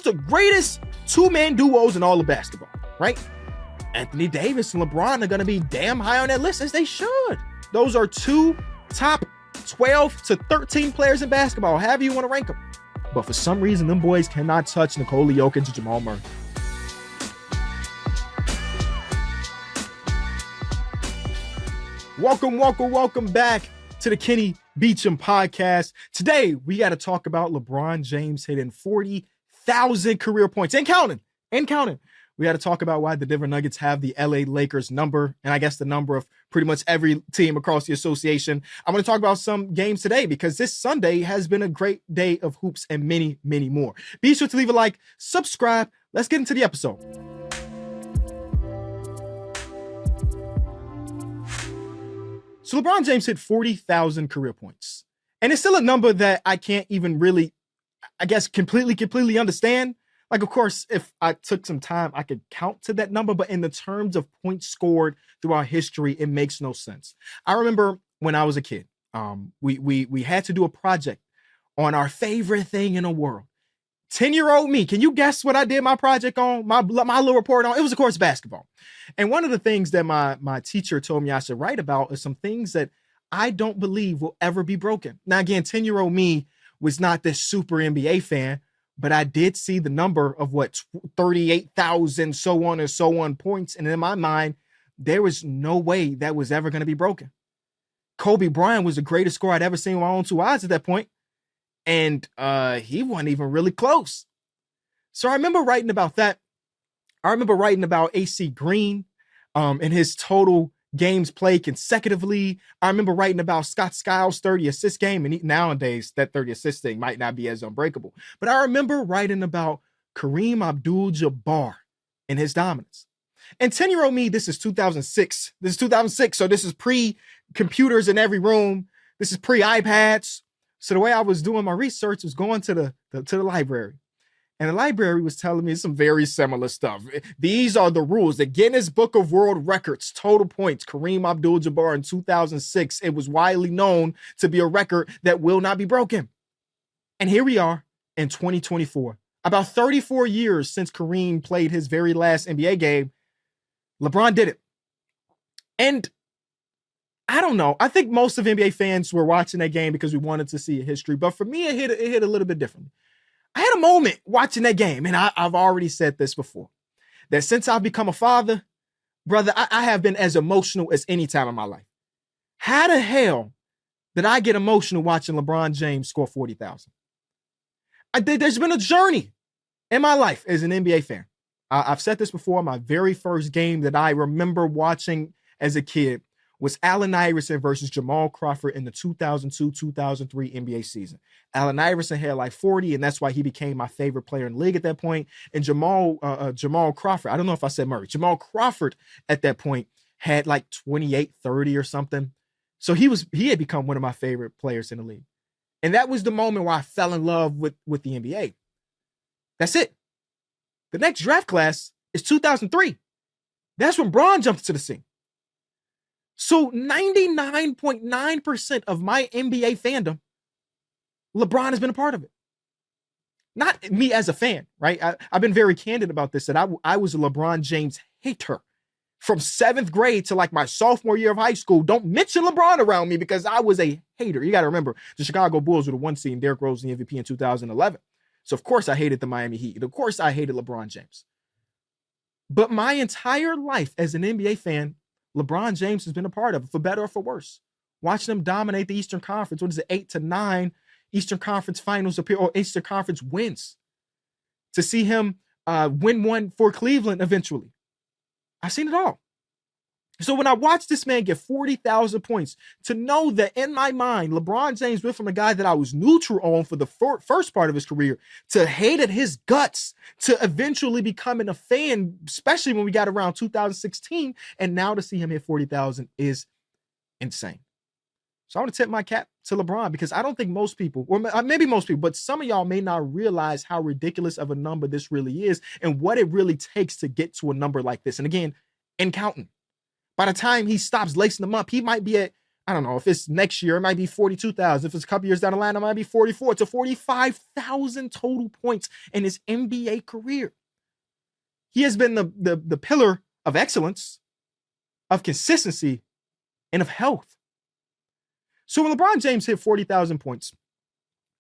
the greatest two-man duos in all of basketball, right? Anthony Davis and LeBron are going to be damn high on that list, as they should. Those are two top 12 to 13 players in basketball, however you want to rank them. But for some reason, them boys cannot touch Nikola Jokic and Jamal Murray. Welcome back to the Kenny Beecham podcast. Today, we got to talk about LeBron James hitting 40,000 career points and counting. We got to talk about why the Denver Nuggets have the LA Lakers number, and I guess the number of pretty much every team across the association. I'm going to talk about some games today because this Sunday has been a great day of hoops and many, many more. Be sure to leave a like, subscribe. Let's get into the episode. So LeBron James hit 40,000 career points. And it's still a number that I can't even really, I guess, completely understand. Like, of course, if I took some time, I could count to that number. But in the terms of points scored throughout history, it makes no sense. I remember when I was a kid, we had to do a project on our favorite thing in the world. 10-year-old me, can you guess what I did my project on, my little report on? It was, of course, basketball. And one of the things that my teacher told me I should write about is some things that I don't believe will ever be broken. Now, again, 10-year-old me was not this super NBA fan, but I did see the number of 38,000, so on and so on points. And in my mind, there was no way that was ever going to be broken. Kobe Bryant was the greatest scorer I'd ever seen with my own two eyes at that point. And he wasn't even really close. So I remember writing about that. I remember writing about AC Green and his total games played consecutively. I remember writing about Scott Skiles' 30 assist game. And nowadays, that 30 assist thing might not be as unbreakable. But I remember writing about Kareem Abdul-Jabbar and his dominance. And 10-year-old me, this is 2006. So this is pre-computers in every room. This is pre-iPads. So the way I was doing my research was going to the library. And the library was telling me some very similar stuff. These are the rules. The Guinness Book of World Records, total points, Kareem Abdul-Jabbar in 2006. It was widely known to be a record that will not be broken. And here we are in 2024. About 34 years since Kareem played his very last NBA game, LeBron did it. And I don't know. I think most of NBA fans were watching that game because we wanted to see a history. But for me, it hit a little bit differently. I had a moment watching that game, and I've already said this before, that since I've become a father, brother, I have been as emotional as any time in my life. How the hell did I get emotional watching LeBron James score 40,000? There's been a journey in my life as an NBA fan. I've said this before. My very first game that I remember watching as a kid was Allen Iverson versus Jamal Crawford in the 2002-2003 NBA season. Allen Iverson had like 40, and that's why he became my favorite player in the league at that point. And Jamal Crawford, I don't know if I said Murray, Jamal Crawford at that point had like 28, 30 or something. So he had become one of my favorite players in the league. And that was the moment where I fell in love with the NBA. That's it. The next draft class is 2003. That's when Bron jumped into the scene. So 99.9% of my NBA fandom, LeBron has been a part of it. Not me as a fan, right? I've been very candid about this, that I was a LeBron James hater from 7th grade to like my sophomore year of high school. Don't mention LeBron around me because I was a hater. You got to remember, the Chicago Bulls were the 1 seed and Derrick Rose the MVP in 2011. So of course I hated the Miami Heat. Of course I hated LeBron James. But my entire life as an NBA fan, LeBron James has been a part of it, for better or for worse. Watching him dominate the Eastern Conference. What is it, 8 to 9 Eastern Conference finals appear, or Eastern Conference wins. To see him win one for Cleveland eventually. I've seen it all. So when I watched this man get 40,000 points, to know that in my mind, LeBron James went from a guy that I was neutral on for the first part of his career to hated his guts to eventually becoming a fan, especially when we got around 2016. And now to see him hit 40,000 is insane. So I want to tip my cap to LeBron because I don't think most people, or maybe most people, but some of y'all may not realize how ridiculous of a number this really is and what it really takes to get to a number like this. And again, and counting. By the time he stops lacing them up, he might be at I don't know if it's next year, it might be 42,000. If it's a couple years down the line, it might be 44 to 45,000 total points in his NBA career. He has been the pillar of excellence, of consistency, and of health. So when LeBron James hit 40,000 points,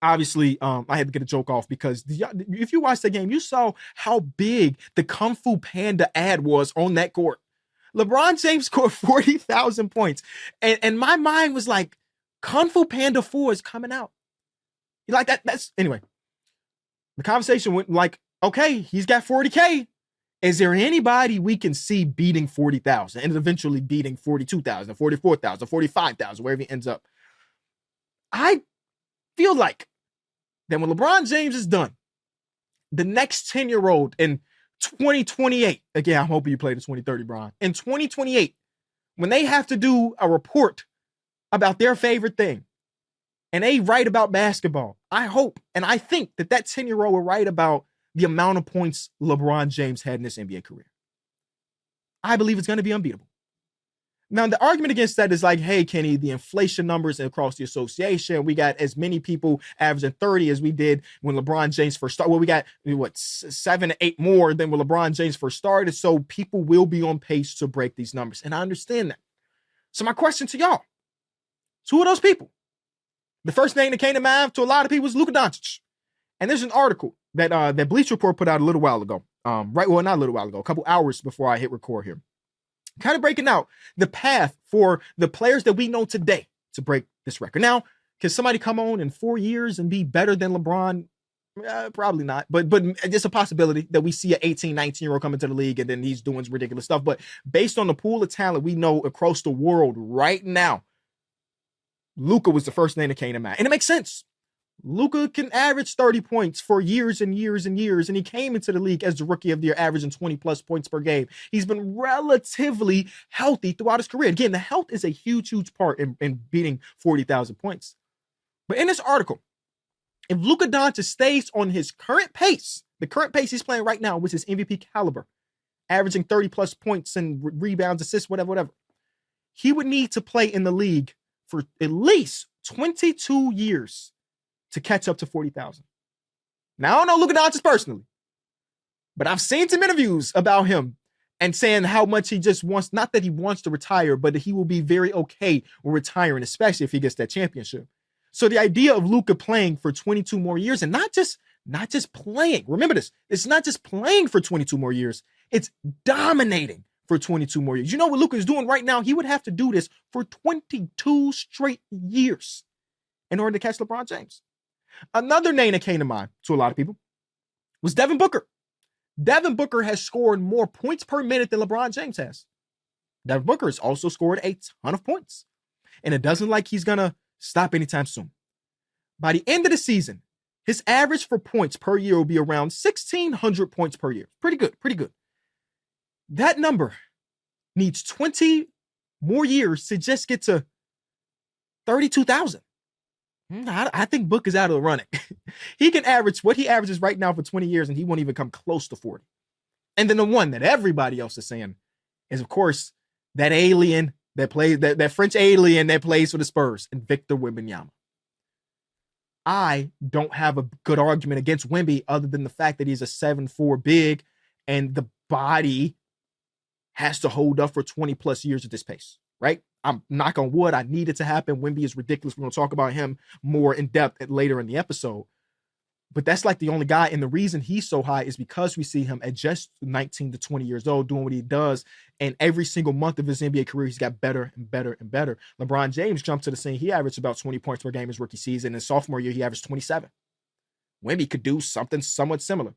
obviously, I had to get a joke off because if you watched the game, you saw how big the Kung Fu Panda ad was on that court. LeBron James scored 40,000 points. And my mind was like, Kung Fu Panda 4 is coming out. Like that's anyway. The conversation went like, okay, he's got 40K. Is there anybody we can see beating 40,000 and eventually beating 42,000, 44,000, 45,000, wherever he ends up? I feel like that when LeBron James is done, the next 10-year-old in 2028, again, I'm hoping you play the 2030, Bron. In 2028, when they have to do a report about their favorite thing and they write about basketball, I hope and I think that 10-year-old will write about the amount of points LeBron James had in his NBA career. I believe it's going to be unbeatable. Now, the argument against that is like, hey, Kenny, the inflation numbers across the association, we got as many people averaging 30 as we did when LeBron James first started. Well, we got, 7 to 8 more than when LeBron James first started. So people will be on pace to break these numbers. And I understand that. So my question to y'all is, who are those people? The first name that came to mind to a lot of people is Luka Doncic. And there's an article that Bleacher Report put out a little while ago. Not a little while ago, a couple hours before I hit record here. Kind of breaking out the path for the players that we know today to break this record. Now, can somebody come on in 4 years and be better than LeBron? Probably not, but it's a possibility that we see an 18, 19-year-old come into the league and then he's doing some ridiculous stuff. But based on the pool of talent we know across the world right now, Luka was the first name that came to mind. And it makes sense. Luka can average 30 points for years and years and years, and he came into the league as the rookie of the year, averaging 20-plus points per game. He's been relatively healthy throughout his career. Again, the health is a huge, huge part in beating 40,000 points. But in this article, if Luka Doncic stays on his current pace, the current pace he's playing right now, which is MVP caliber, averaging 30-plus points and rebounds, assists, whatever, he would need to play in the league for at least 22 years to catch up to 40,000. Now, I don't know Luka Doncic personally, but I've seen some interviews about him and saying how much he just wants, not that he wants to retire, but that he will be very okay with retiring, especially if he gets that championship. So the idea of Luka playing for 22 more years and not just playing, remember this, it's not just playing for 22 more years, it's dominating for 22 more years. You know what Luka is doing right now? He would have to do this for 22 straight years in order to catch LeBron James. Another name that came to mind to a lot of people was Devin Booker. Devin Booker has scored more points per minute than LeBron James has. Devin Booker has also scored a ton of points. And it doesn't like he's going to stop anytime soon. By the end of the season, his average for points per year will be around 1,600 points per year. Pretty good. That number needs 20 more years to just get to 32,000. I think Book is out of the running. He can average what he averages right now for 20 years, and he won't even come close to 40. And then the one that everybody else is saying is, of course, that alien that plays, that French alien that plays for the Spurs, and Victor Wembanyama. I don't have a good argument against Wemby other than the fact that he's a 7'4" big, and the body has to hold up for 20-plus years at this pace, right? I'm knock on wood. I need it to happen. Wemby is ridiculous. We're going to talk about him more in depth later in the episode. But that's like the only guy. And the reason he's so high is because we see him at just 19 to 20 years old doing what he does. And every single month of his NBA career, he's got better and better and better. LeBron James jumped to the scene. He averaged about 20 points per game his rookie season. In sophomore year, he averaged 27. Wemby could do something somewhat similar.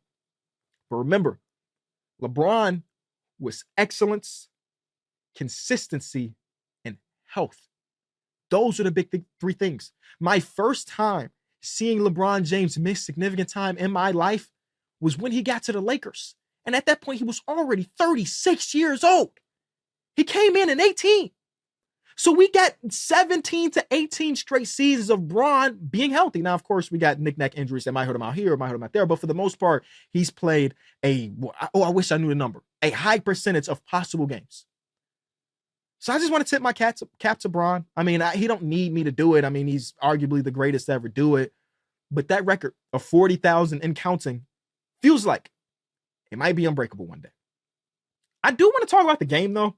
But remember, LeBron was excellence, consistency, health. Those are the big three things. My first time seeing LeBron James miss significant time in my life was when he got to the Lakers. And at that point, he was already 36 years old. He came in 18. So we got 17 to 18 straight seasons of Bron being healthy. Now, of course, we got knick-knack injuries that might hurt him out here, might hurt him out there. But for the most part, he's played I wish I knew the number, a high percentage of possible games. So I just want to tip my cap to Bron. I mean, he don't need me to do it. I mean, he's arguably the greatest to ever do it. But that record of 40,000 and counting feels like it might be unbreakable one day. I do want to talk about the game, though.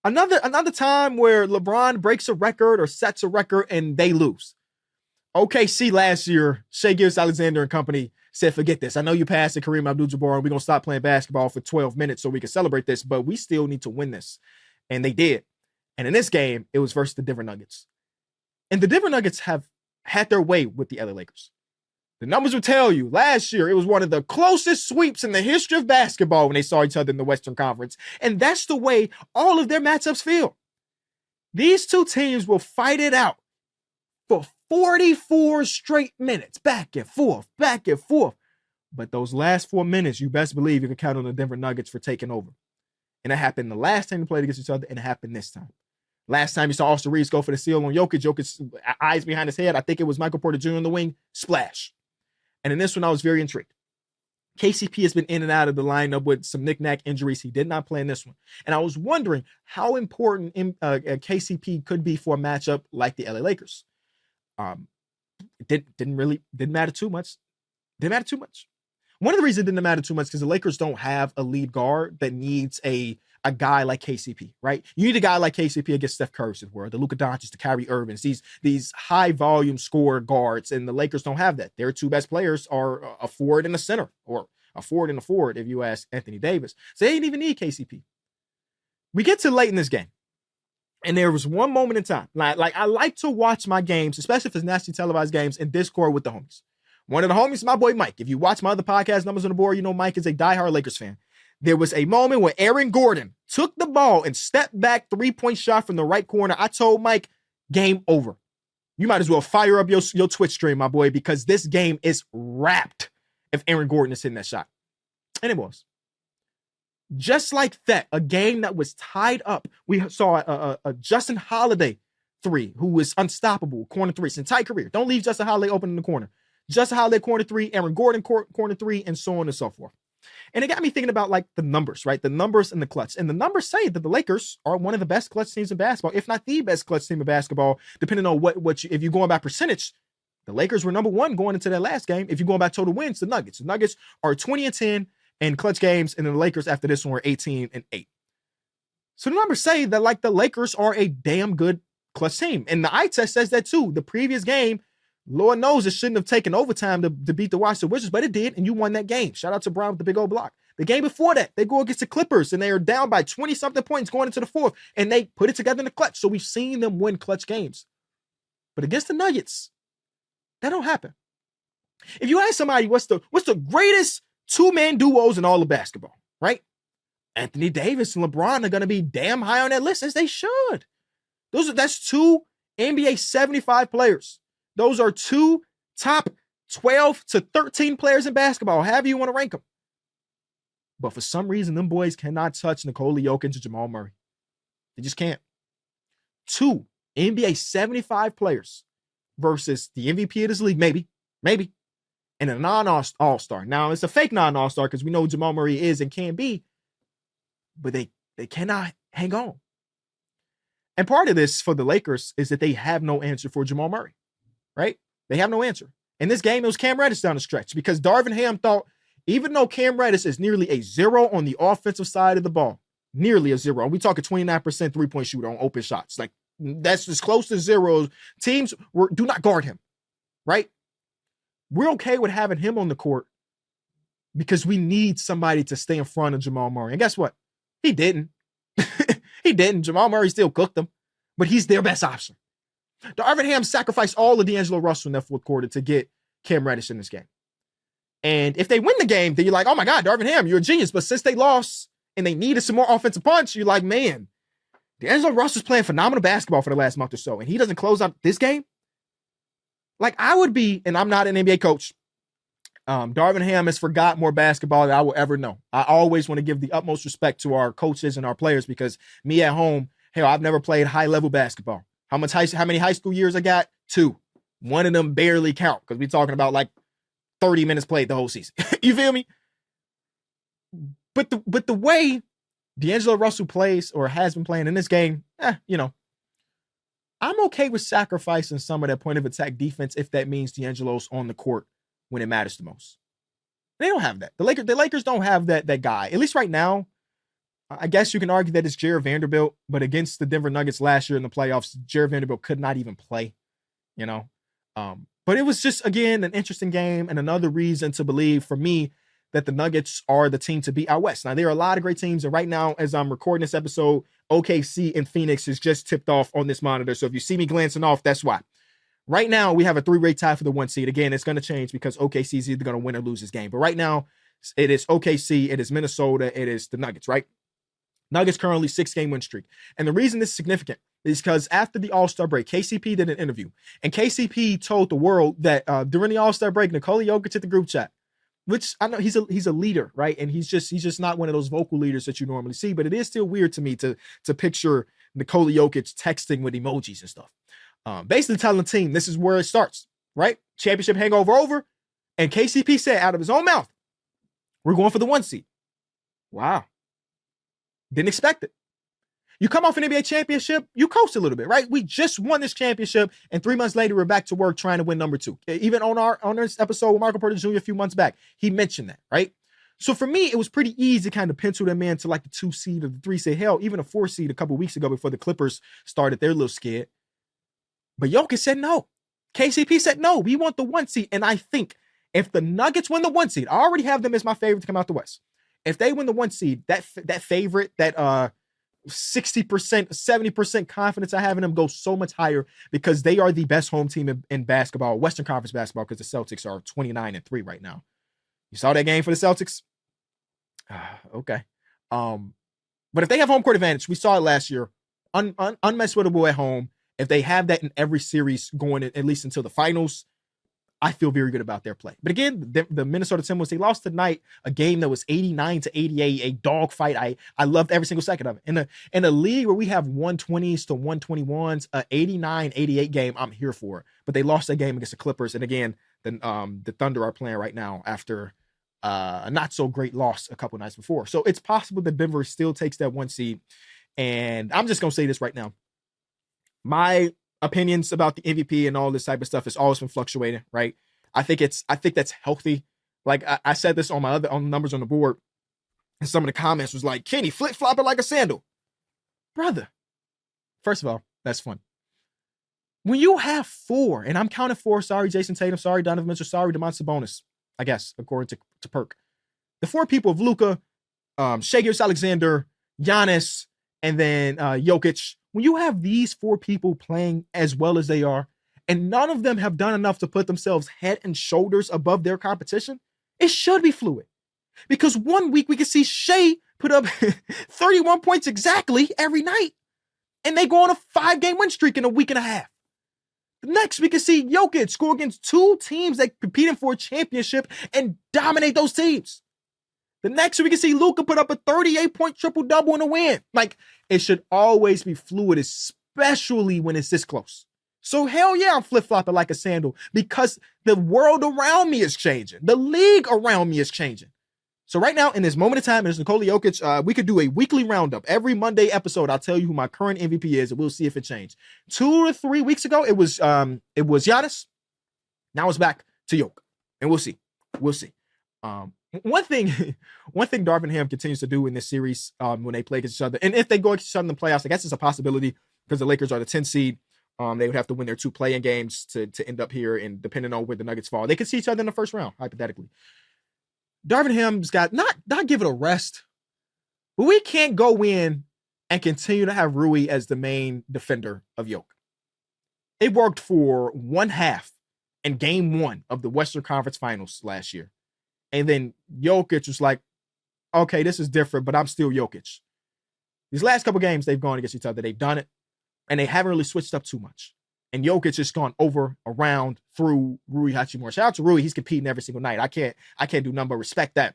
Another time where LeBron breaks a record or sets a record and they lose. OKC last year, Shai Gilgeous-Alexander and company said, forget this. I know you passed the Kareem Abdul-Jabbar and we're going to stop playing basketball for 12 minutes so we can celebrate this, but we still need to win this. And they did. And in this game, it was versus the Denver Nuggets. And the Denver Nuggets have had their way with the LA Lakers. The numbers will tell you, last year, it was one of the closest sweeps in the history of basketball when they saw each other in the Western Conference. And that's the way all of their matchups feel. These two teams will fight it out for 44 straight minutes, back and forth, back and forth. But those last 4 minutes, you best believe you can count on the Denver Nuggets for taking over. And it happened the last time they played against each other, and it happened this time. Last time you saw Austin Reeves go for the steal on Jokic, Jokic eyes behind his head. I think it was Michael Porter Jr. in the wing, splash. And in this one, I was very intrigued. KCP has been in and out of the lineup with some knick-knack injuries. He did not play in this one. And I was wondering how important KCP could be for a matchup like the LA Lakers. It didn't matter too much. Didn't matter too much. One of the reasons it didn't matter too much because the Lakers don't have a lead guard that needs a guy like KCP, right? You need a guy like KCP against Steph Curry's world, the Luka Doncic, the Kyrie Irvings, these high volume scorer guards, and the Lakers don't have that. Their two best players are a forward and a center, or a forward and a forward, if you ask Anthony Davis. So they didn't even need KCP. We get to late in this game, and there was one moment in time. Like I like to watch my games, especially if it's nationally televised games, in Discord with the homies. One of the homies is my boy Mike. If you watch my other podcast, Numbers on the Board, you know Mike is a diehard Lakers fan. There was a moment where Aaron Gordon took the ball and stepped back, three-point shot from the right corner. I told Mike, game over. You might as well fire up your Twitch stream, my boy, because this game is wrapped if Aaron Gordon is hitting that shot. And it was. Just like that, a game that was tied up. We saw a Justin Holiday three, who was unstoppable, corner three, his entire career. Don't leave Justin Holiday open in the corner. Justin Holiday, corner three, Aaron Gordon, corner three, and so on and so forth. And it got me thinking about like the numbers, right? The numbers and the clutch. And the numbers say that the Lakers are one of the best clutch teams in basketball, if not the best clutch team in basketball, depending on if you're going by percentage. The Lakers were number one going into that last game. If you're going by total wins, the Nuggets. The Nuggets are 20-10 in clutch games, and then the Lakers after this one were 18-8. So the numbers say that like the Lakers are a damn good clutch team. And the eye test says that too. The previous game, Lord knows it shouldn't have taken overtime to beat the Washington Wizards, but it did, and you won that game. Shout out to Brown with the big old block. The game before that, they go against the Clippers, and they are down by 20-something points going into the fourth, and they put it together in the clutch. So we've seen them win clutch games. But against the Nuggets, that don't happen. If you ask somebody what's the greatest two-man duos in all of basketball, right? Anthony Davis and LeBron are going to be damn high on that list, as they should. That's two NBA 75 players. Those are two top 12 to 13 players in basketball, however you want to rank them. But for some reason, them boys cannot touch Nikola Jokic and Jamal Murray. They just can't. Two NBA 75 players versus the MVP of this league, maybe, and a non-all-star. Now, it's a fake non-all-star because we know Jamal Murray is and can be, but they cannot hang on. And part of this for the Lakers is that they have no answer for Jamal Murray. Right? They have no answer. In this game, it was Cam Reddish down the stretch because Darvin Ham thought, even though Cam Reddish is nearly a zero on the offensive side of the ball, nearly a zero, and we talking 29% three-point shooter on open shots. Like, that's as close to zero. Teams do not guard him, right? We're okay with having him on the court because we need somebody to stay in front of Jamal Murray. And guess what? He didn't. He didn't. Jamal Murray still cooked them, but he's their best option. Darvin Ham sacrificed all of D'Angelo Russell in that fourth quarter to get Cam Reddish in this game. And if they win the game, then you're like, oh my God, Darvin Ham, you're a genius. But since they lost and they needed some more offensive punch, you're like, man, D'Angelo Russell's playing phenomenal basketball for the last month or so, and he doesn't close out this game. Like I would be, and I'm not an NBA coach. Darvin Ham has forgot more basketball than I will ever know. I always want to give the utmost respect to our coaches and our players because me at home, hell, I've never played high-level basketball. How many high school years I got? 2. One of them barely count because we're talking about like 30 minutes played the whole season. You feel me? But the way D'Angelo Russell plays or has been playing in this game, you know, I'm okay with sacrificing some of that point of attack defense if that means D'Angelo's on the court when it matters the most. They don't have that. The Lakers don't have that guy. At least right now, I guess you can argue that it's Jared Vanderbilt, but against the Denver Nuggets last year in the playoffs, Jared Vanderbilt could not even play, you know. But it was just, again, an interesting game and another reason to believe for me that the Nuggets are the team to beat out west. Now, there are a lot of great teams, and right now, as I'm recording this episode, OKC and Phoenix is just tipped off on this monitor. So if you see me glancing off, that's why. Right now, we have a 3-way tie for the 1 seed. Again, it's going to change because OKC is either going to win or lose this game. But right now, it is OKC, it is Minnesota, it is the Nuggets, right? Nuggets currently 6-game win streak. And the reason this is significant is because after the All-Star break, KCP did an interview. And KCP told the world that during the All-Star break, Nikola Jokic hit the group chat, which I know he's a leader, right? And he's just not one of those vocal leaders that you normally see. But it is still weird to me to picture Nikola Jokic texting with emojis and stuff. Basically telling the team this is where it starts, right? Championship hangover over. And KCP said out of his own mouth, we're going for the 1 seed. Wow. Didn't expect it. You come off an NBA championship, you coast a little bit, right? We just won this championship, and 3 months later, we're back to work trying to win number 2. Even on this episode with Marco Porter Jr. a few months back, he mentioned that, right? So for me, it was pretty easy to kind of pencil them in to like the 2 seed or the 3 seed. Hell, even a 4 seed a couple weeks ago before the Clippers started their little skid. But Jokic said no. KCP said no. We want the 1 seed. And I think if the Nuggets win the 1 seed, I already have them as my favorite to come out the West. If they win the 1 seed, that favorite, that 60%, 70% confidence I have in them goes so much higher because they are the best home team in basketball, Western Conference basketball, because the Celtics are 29-3 right now. You saw that game for the Celtics? Okay. But if they have home court advantage, we saw it last year, unmessable at home. If they have that in every series going at least until the finals, I feel very good about their play. But again, the Minnesota Timberwolves, they lost tonight a game that was 89-88, a dogfight. I loved every single second of it. In a league where we have 120s to 121s, 89-88 game, I'm here for it. But they lost that game against the Clippers. And again, the Thunder are playing right now after a not so great loss a couple nights before. So it's possible that Denver still takes that 1 seed. And I'm just going to say this right now. My opinions about the MVP and all this type of stuff has always been fluctuating, right? I think that's healthy. Like I said this on the numbers on the board, and some of the comments was like, Kenny, flip-flop it like a sandal. Brother, first of all, that's fun. When you have 4, and I'm counting 4, sorry, Jason Tatum, sorry, Donovan Mitchell, sorry, Domantas Sabonis, I guess, according to Perk. The 4 people of Luka, Shai Gilgeous-Alexander, Giannis, and then Jokic. When you have these 4 people playing as well as they are, and none of them have done enough to put themselves head and shoulders above their competition, it should be fluid. Because 1 week we can see Shai put up 31 points exactly every night, and they go on a 5-game win streak in a week and a half. The next we can see Jokic score against 2 teams that competing for a championship and dominate those teams. The next we can see Luka put up a 38-point triple-double in a win. Like, it should always be fluid, especially when it's this close. So hell yeah, I'm flip-flopping like a sandal because the world around me is changing. The league around me is changing. So right now, in this moment of time, there's Nikola Jokic. We could do a weekly roundup. Every Monday episode, I'll tell you who my current MVP is, and we'll see if it changed. 2 to 3 weeks ago, it was Giannis. Now it's back to Jokic, and we'll see. We'll see. One thing Darvin Ham continues to do in this series when they play against each other, and if they go against each other in the playoffs, I guess it's a possibility because the Lakers are the 10 seed. They would have to win their 2 play-in games to end up here, and depending on where the Nuggets fall, they could see each other in the first round, hypothetically. Darvin Ham's got not give it a rest, but we can't go in and continue to have Rui as the main defender of Jokic. It worked for 1 half in game 1 of the Western Conference Finals last year. And then Jokic was like, okay, this is different, but I'm still Jokic. These last couple games, they've gone against each other. They've done it, and they haven't really switched up too much. And Jokic has gone over, around, through Rui Hachimura. Shout out to Rui. He's competing every single night. I can't do nothing but respect that.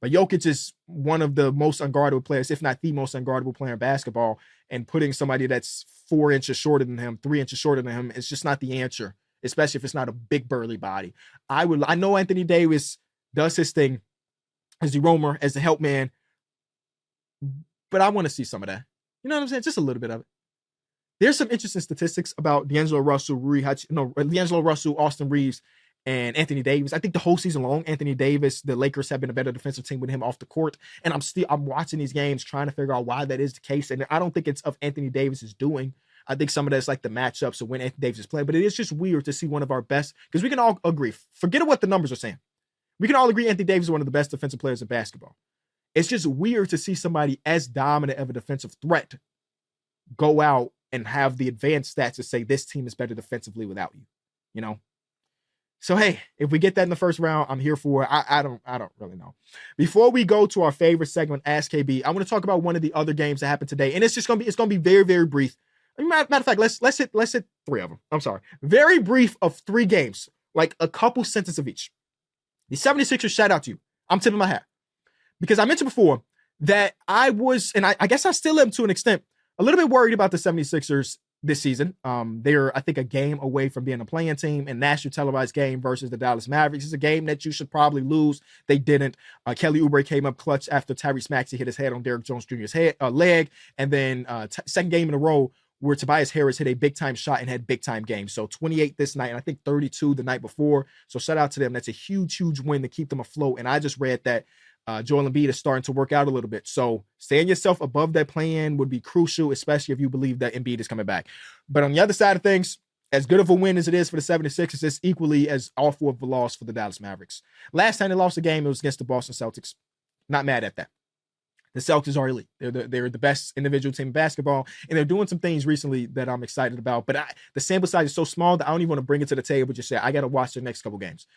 But Jokic is one of the most unguardable players, if not the most unguardable player in basketball. And putting somebody that's 4 inches shorter than him, 3 inches shorter than him, is just not the answer, especially if it's not a big burly body. I know Anthony Davis does his thing as the roamer, as the help man, but I want to see some of that. You know what I'm saying? Just a little bit of it. there's some interesting statistics about D'Angelo Russell, D'Angelo Russell, Austin Reeves, and Anthony Davis. I think the whole season long, Anthony Davis, the Lakers have been a better defensive team with him off the court. And I'm watching these games trying to figure out why that is the case. And I don't think it's of Anthony Davis's doing. I think some of that's like the matchups of when Anthony Davis is playing. But it is just weird to see one of our best, because we can all agree, forget what the numbers are saying. We can all agree Anthony Davis is one of the best defensive players in basketball. It's just weird to see somebody as dominant of a defensive threat go out and have the advanced stats to say this team is better defensively without you, you know? So, hey, if we get that in the first round, I'm here for it. I don't really know. Before we go to our favorite segment, AskKB, I want to talk about one of the other games that happened today. And it's going to be very, very brief. Matter of fact, let's hit three of them. I'm sorry. Very brief of three games, like a couple sentences of each. The 76ers, shout out to you. I'm tipping my hat. Because I mentioned before that I was, and I guess I still am to an extent, a little bit worried about the 76ers this season. They're, I think, a game away from being a play-in team, and national televised game versus the Dallas Mavericks. It's a game that you should probably lose. They didn't. Kelly Oubre came up clutch after Tyrese Maxey hit his head on Derrick Jones Jr.'s leg. And then second game in a row where Tobias Harris hit a big-time shot and had big-time games. So 28 this night, and I think 32 the night before. So shout out to them. That's a huge, huge win to keep them afloat. And I just read that Joel Embiid is starting to work out a little bit. So staying yourself above that play-in would be crucial, especially if you believe that Embiid is coming back. But on the other side of things, as good of a win as it is for the 76ers, it's equally as awful of a loss for the Dallas Mavericks. Last time they lost a game, it was against the Boston Celtics. Not mad at that. The Celtics are elite. They're the best individual team in basketball, and they're doing some things recently that I'm excited about. But the sample size is so small that I don't even want to bring it to the table. Just say I got to watch the next couple games.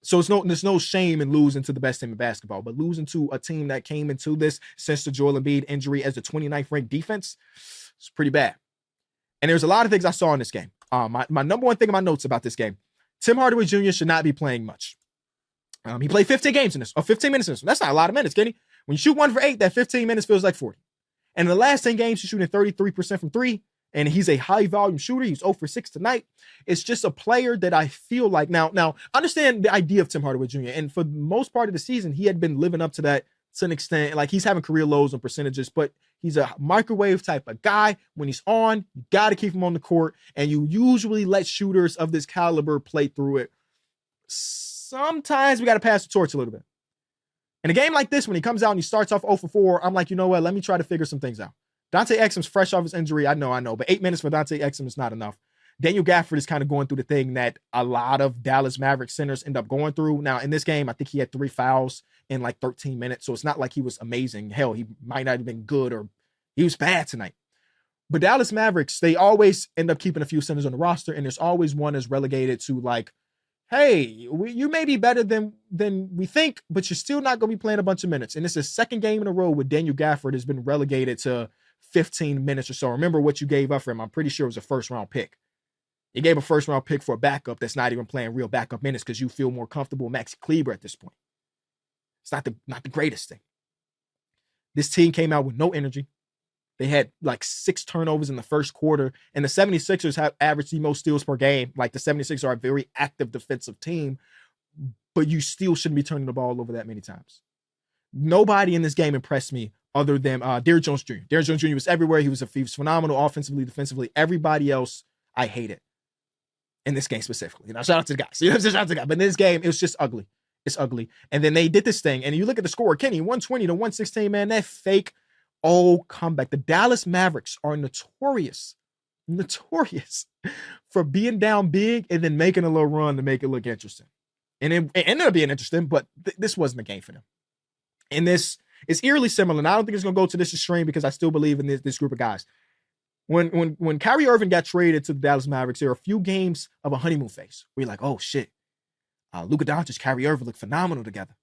So there's no shame in losing to the best team in basketball, but losing to a team that came into this since the Joel Embiid injury as the 29th ranked defense, it's pretty bad. And there's a lot of things I saw in this game. My number one thing in my notes about this game, Tim Hardaway Jr. should not be playing much. He played 15 games in this, or 15 minutes in this. That's not a lot of minutes, Kenny. When you shoot 1 for 8, that 15 minutes feels like 40. And in the last 10 games, he's shooting 33% from three, and he's a high volume shooter. He's 0 for 6 tonight. It's just a player that I feel like now understand the idea of Tim Hardaway Jr. And for the most part of the season, he had been living up to that to an extent. Like he's having career lows on percentages, but he's a microwave type of guy. When he's on, you got to keep him on the court, and you usually let shooters of this caliber play through it. Sometimes we got to pass the torch a little bit. In a game like this, when he comes out and he starts off 0 for 4, I'm like, you know what? Let me try to figure some things out. Dante Exum's fresh off his injury. I know. But 8 minutes for Dante Exum is not enough. Daniel Gafford is kind of going through the thing that a lot of Dallas Mavericks centers end up going through. Now, in this game, I think he had 3 fouls in like 13 minutes. So it's not like he was amazing. Hell, he might not have been good, or he was bad tonight. But Dallas Mavericks, they always end up keeping a few centers on the roster, and there's always one that's relegated to like, hey, you may be better than we think, but you're still not going to be playing a bunch of minutes. And it's the second game in a row where Daniel Gafford has been relegated to 15 minutes or so. Remember what you gave up for him. I'm pretty sure it was a first-round pick. You gave a first-round pick for a backup that's not even playing real backup minutes because you feel more comfortable with Maxi Kleber at this point. It's not the greatest thing. This team came out with no energy. They had like 6 turnovers in the first quarter, and the 76ers have averaged the most steals per game. Like the 76ers are a very active defensive team, but you still shouldn't be turning the ball over that many times. Nobody in this game impressed me other than Derrick Jones Jr. Derrick Jones Jr. was everywhere. He was phenomenal offensively, defensively. Everybody else, I hated. In this game specifically. You know, shout out to the guys. Shout out to the guys. But in this game, it was just ugly. It's ugly. And then they did this thing, and you look at the score, Kenny, 120 to 116, man, that fake comeback. The Dallas Mavericks are notorious for being down big and then making a little run to make it look interesting. And it ended up being interesting, but this wasn't a game for them. And this is eerily similar, and I don't think it's going to go to this extreme because I still believe in this group of guys. When Kyrie Irving got traded to the Dallas Mavericks, there were a few games of a honeymoon phase where you're like, oh, shit. Luka Doncic, Kyrie Irving look phenomenal together.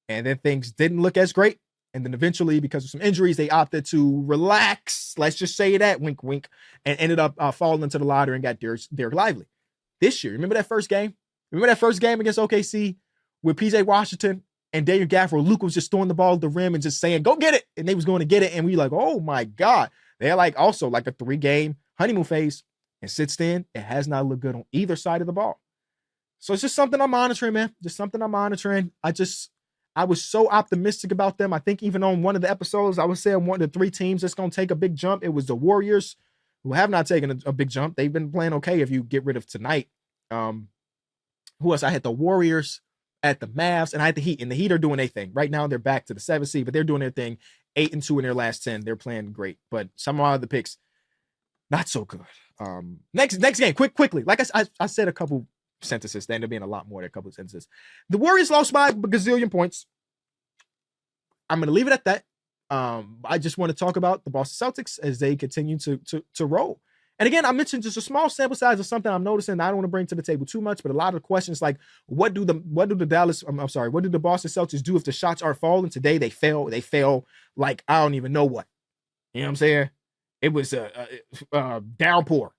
And then things didn't look as great. And then eventually, because of some injuries, they opted to relax. Let's just say that, wink, wink, and ended up falling into the lottery and got Derek Lively. This year, remember that first game? Remember that first game against OKC with PJ Washington and Daniel Gafford? Luka was just throwing the ball at the rim and just saying, go get it. And they was going to get it. And we like, oh my God. They're like also like a 3-game honeymoon phase. And since then, it has not looked good on either side of the ball. So it's just something I'm monitoring, man. Just something I'm monitoring. I was so optimistic about them. I think even on one of the episodes, I was saying one of the 3 teams that's going to take a big jump. It was the Warriors, who have not taken a big jump. They've been playing okay if you get rid of tonight. Who else? I had the Warriors, at the Mavs, and I had the Heat. And the Heat are doing their thing. Right now, they're back to the 7th seed, but they're doing their thing. 8-2 in their last 10. They're playing great. But some of the picks, not so good. Next game, quickly. Like I said a couple sentences. They end up being a lot more than a couple of sentences. The Warriors lost by a gazillion points. I'm going to leave it at that. I just want to talk about the Boston Celtics as they continue to roll. And again, I mentioned just a small sample size of something I'm noticing. I don't want to bring to the table too much, but a lot of questions like, what do the Boston Celtics do if the shots are falling? Today they fail. They fail like I don't even know what. You know what I'm saying? It was a downpour.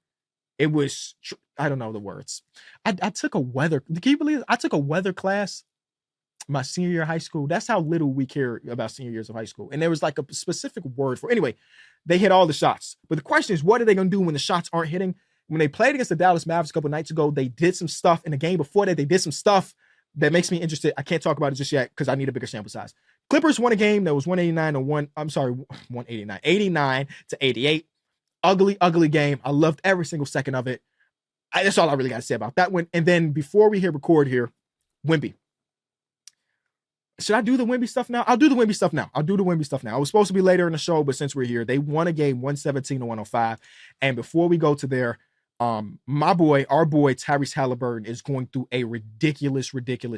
It was I don't know the words. I took a weather. Can you believe it? I took a weather class my senior year of high school. That's how little we care about senior years of high school. And there was like a specific word for anyway. They hit all the shots. But the question is, what are they going to do when the shots aren't hitting? When they played against the Dallas Mavericks a couple nights ago, they did some stuff in the game before that. They did some stuff that makes me interested. I can't talk about it just yet because I need a bigger sample size. Clippers won a game that was 89 to 88. Ugly game. I loved every single second of it. That's all I really got to say about that one. And then before we record here, Wemby. Should I do the Wemby stuff now? I'll do the Wemby stuff now. It was supposed to be later in the show, but since we're here, they won a game 117 to 105. And before we go to there, our boy Tyrese Halliburton is going through a ridiculous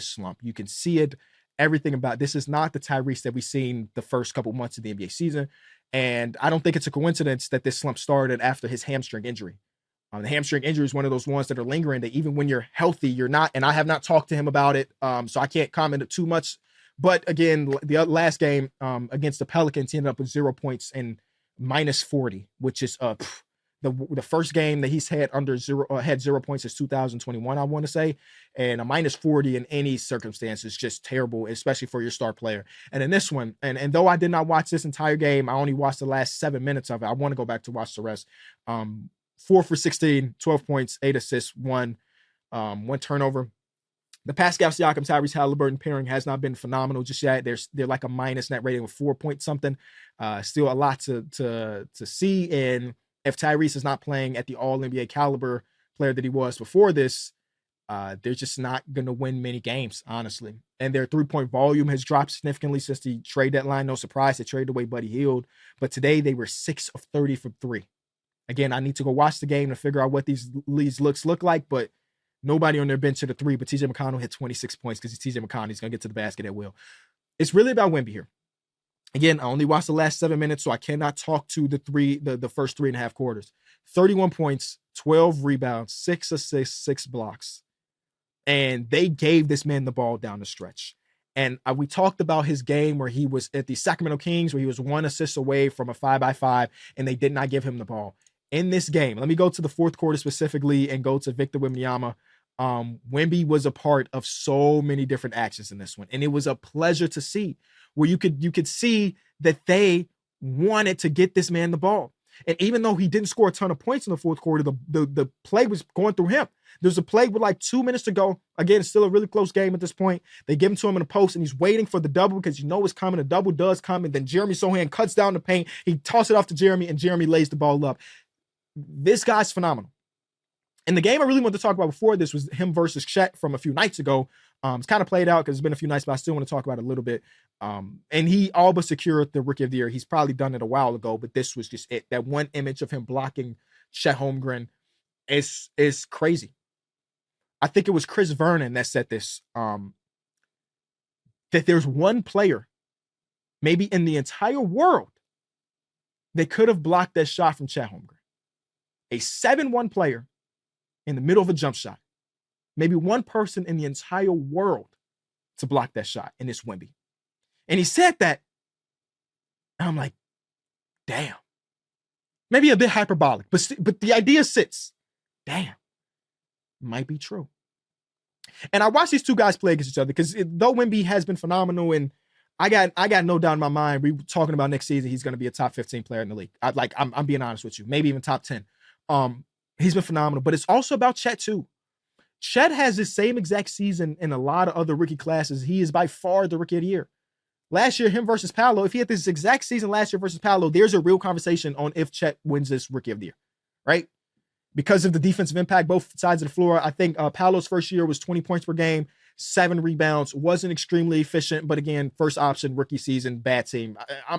slump. You can see it. Everything about this is not the Tyrese that we've seen the first couple months of the NBA season. And I don't think it's a coincidence that this slump started after his hamstring injury. The hamstring injury is one of those ones that are lingering that even when you're healthy, you're not. And I have not talked to him about it, so I can't comment too much. But again, the last game against the Pelicans, he ended up with 0 points and minus 40, which is the first game that he's had had 0 points since 2021, I want to say. And a minus 40 in any circumstance is just terrible, especially for your star player. And in this one, and though I did not watch this entire game, I only watched the last 7 minutes of it. I want to go back to watch the rest. 4 for 16, 12 points, 8 assists, one turnover. The Pascal Siakam, Tyrese Halliburton pairing has not been phenomenal just yet. They're like a minus net rating of 4 point something. Still a lot to see. And if Tyrese is not playing at the All NBA caliber player that he was before this, they're just not going to win many games, honestly. And their 3-point volume has dropped significantly since the trade deadline. No surprise, they traded away Buddy Hield. But today they were 6 of 30 from 3. Again, I need to go watch the game to figure out what these looks look like, but nobody on their bench hit a 3, but TJ McConnell hit 26 points because he's TJ McConnell. He's going to get to the basket at will. It's really about Wemby here. Again, I only watched the last 7 minutes, so I cannot talk to the first 3.5 quarters. 31 points, 12 rebounds, 6 assists, 6 blocks. And they gave this man the ball down the stretch. And we talked about his game where he was at the Sacramento Kings, where he was 1 assist away from a 5x5, and they did not give him the ball. In this game, let me go to the fourth quarter specifically and go to Victor Wembanyama. Wemby was a part of so many different actions in this one, and it was a pleasure to see where you could see that they wanted to get this man the ball. And even though he didn't score a ton of points in the fourth quarter, the play was going through him. There's a play with like 2 minutes to go. Again, it's still a really close game at this point. They give him to him in the post, and he's waiting for the double because you know it's coming. A double does come, and then Jeremy Sohan cuts down the paint. He tosses it off to Jeremy, and Jeremy lays the ball up. This guy's phenomenal. And the game I really wanted to talk about before this was him versus Chet from a few nights ago. It's kind of played out because it's been a few nights, but I still want to talk about it a little bit. And he all but secured the Rookie of the Year. He's probably done it a while ago, but this was just it. That one image of him blocking Chet Holmgren is crazy. I think it was Chris Vernon that said this, that there's one player, maybe in the entire world, that could have blocked that shot from Chet Holmgren. A 7-1 player in the middle of a jump shot. Maybe one person in the entire world to block that shot, and it's Wemby. And he said that, and I'm like, damn. Maybe a bit hyperbolic, but the idea sits. Damn. Might be true. And I watched these two guys play against each other because though Wemby has been phenomenal, and I got no doubt in my mind, we were talking about next season, he's going to be a top 15 player in the league. I'm being honest with you, maybe even top 10. He's been phenomenal, but it's also about Chet too. Chet has the same exact season in a lot of other rookie classes. He is by far the rookie of the year. Last year, him versus Paolo, if he had this exact season last year versus Paolo, there's a real conversation on if Chet wins this rookie of the year, right? Because of the defensive impact, both sides of the floor. I think Paolo's first year was 20 points per game, 7 rebounds, wasn't extremely efficient, but again, first option, rookie season, bad team.